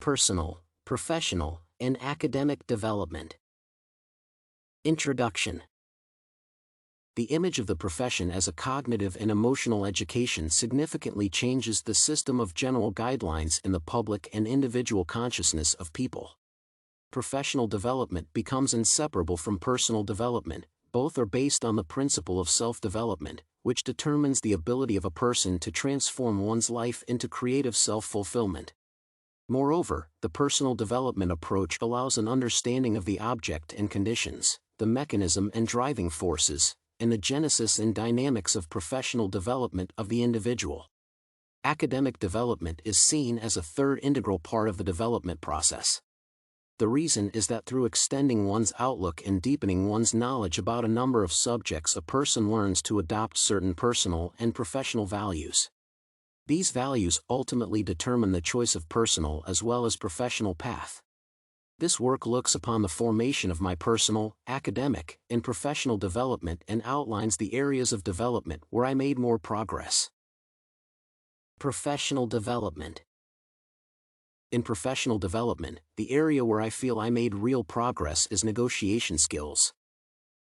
Personal, professional, and academic development. Introduction. The image of the profession as a cognitive and emotional education significantly changes the system of general guidelines in the public and individual consciousness of people. Professional development becomes inseparable from personal development. Both are based on the principle of self-development, which determines the ability of a person to transform one's life into creative self-fulfillment. Moreover, the personal development approach allows an understanding of the object and conditions, the mechanism and driving forces, and the genesis and dynamics of professional development of the individual. Academic development is seen as a third integral part of the development process. The reason is that through extending one's outlook and deepening one's knowledge about a number of subjects, a person learns to adopt certain personal and professional values. These values ultimately determine the choice of personal as well as professional path. This work looks upon the formation of my personal, academic, and professional development and outlines the areas of development where I made more progress. Professional development. In professional development, the area where I feel I made real progress is negotiation skills.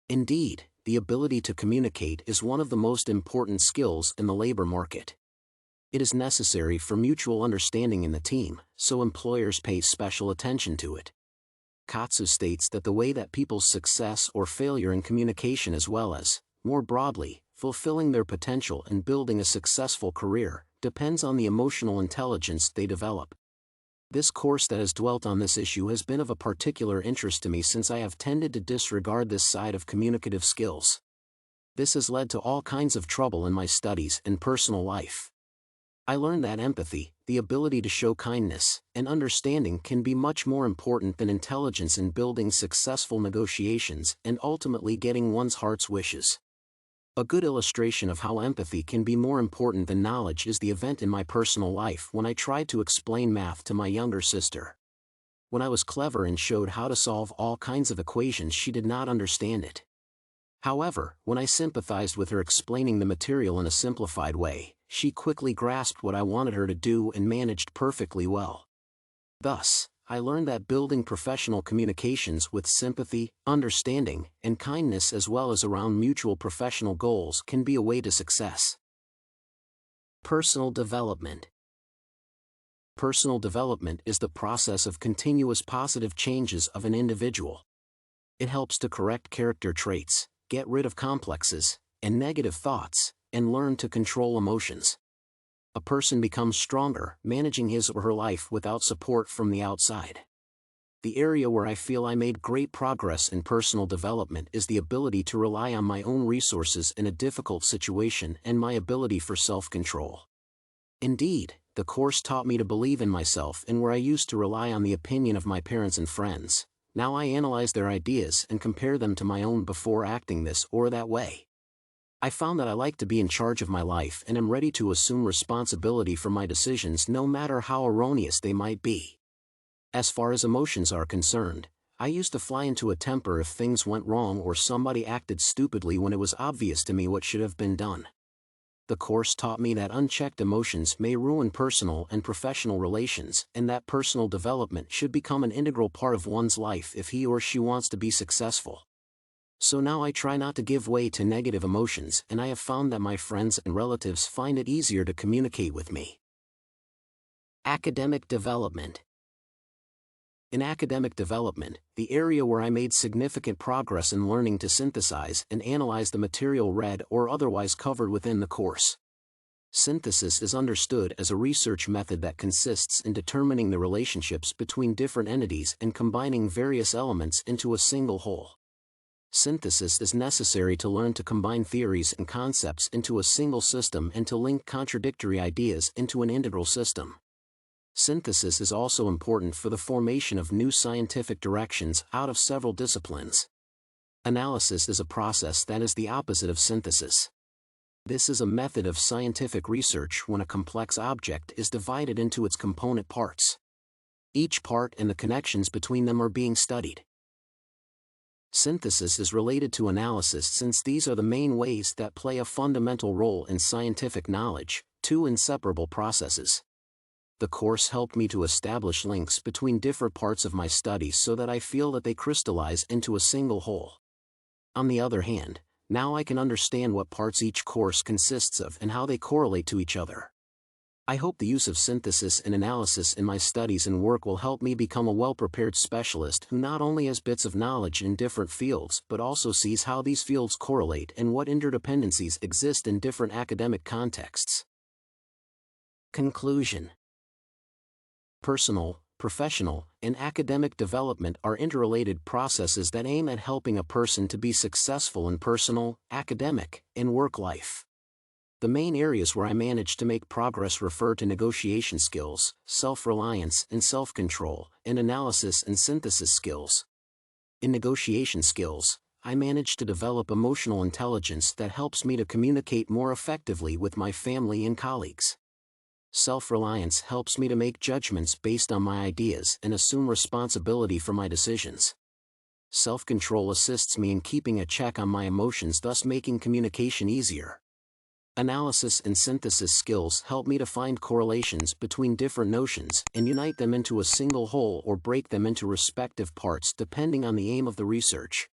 Indeed, the ability to communicate is one of the most important skills in the labor market. It is necessary for mutual understanding in the team, so employers pay special attention to it. Kotsou states that the way that people's success or failure in communication as well as, more broadly, fulfilling their potential and building a successful career, depends on the emotional intelligence they develop. This course that has dwelt on this issue has been of a particular interest to me since I have tended to disregard this side of communicative skills. This has led to all kinds of trouble in my studies and personal life. I learned that empathy, the ability to show kindness, and understanding can be much more important than intelligence in building successful negotiations and ultimately getting one's heart's wishes. A good illustration of how empathy can be more important than knowledge is the event in my personal life when I tried to explain math to my younger sister. When I was clever and showed how to solve all kinds of equations, she did not understand it. However, when I sympathized with her explaining the material in a simplified way, she quickly grasped what I wanted her to do and managed perfectly well. Thus, I learned that building professional communications with sympathy, understanding, and kindness as well as around mutual professional goals can be a way to success. Personal development. Personal development is the process of continuous positive changes of an individual. It helps to correct character traits, get rid of complexes and negative thoughts, and learn to control emotions. A person becomes stronger, managing his or her life without support from the outside. The area where I feel I made great progress in personal development is the ability to rely on my own resources in a difficult situation and my ability for self-control. Indeed, the course taught me to believe in myself, and where I used to rely on the opinion of my parents and friends, now I analyze their ideas and compare them to my own before acting this or that way. I found that I like to be in charge of my life and am ready to assume responsibility for my decisions no matter how erroneous they might be. As far as emotions are concerned, I used to fly into a temper if things went wrong or somebody acted stupidly when it was obvious to me what should have been done. The course taught me that unchecked emotions may ruin personal and professional relations, and that personal development should become an integral part of one's life if he or she wants to be successful. So now I try not to give way to negative emotions, and I have found that my friends and relatives find it easier to communicate with me. Academic development. In academic development, the area where I made significant progress in learning to synthesize and analyze the material read or otherwise covered within the course. Synthesis is understood as a research method that consists in determining the relationships between different entities and combining various elements into a single whole. Synthesis is necessary to learn to combine theories and concepts into a single system and to link contradictory ideas into an integral system. Synthesis is also important for the formation of new scientific directions out of several disciplines. Analysis is a process that is the opposite of synthesis. This is a method of scientific research when a complex object is divided into its component parts. Each part and the connections between them are being studied. Synthesis is related to analysis since these are the main ways that play a fundamental role in scientific knowledge, two inseparable processes. The course helped me to establish links between different parts of my studies so that I feel that they crystallize into a single whole. On the other hand, now I can understand what parts each course consists of and how they correlate to each other. I hope the use of synthesis and analysis in my studies and work will help me become a well-prepared specialist who not only has bits of knowledge in different fields but also sees how these fields correlate and what interdependencies exist in different academic contexts. Conclusion. Personal, professional, and academic development are interrelated processes that aim at helping a person to be successful in personal, academic, and work life. The main areas where I managed to make progress refer to negotiation skills, self-reliance and self-control, and analysis and synthesis skills. In negotiation skills, I managed to develop emotional intelligence that helps me to communicate more effectively with my family and colleagues. Self-reliance helps me to make judgments based on my ideas and assume responsibility for my decisions. Self-control assists me in keeping a check on my emotions, thus making communication easier. Analysis and synthesis skills help me to find correlations between different notions and unite them into a single whole or break them into respective parts depending on the aim of the research.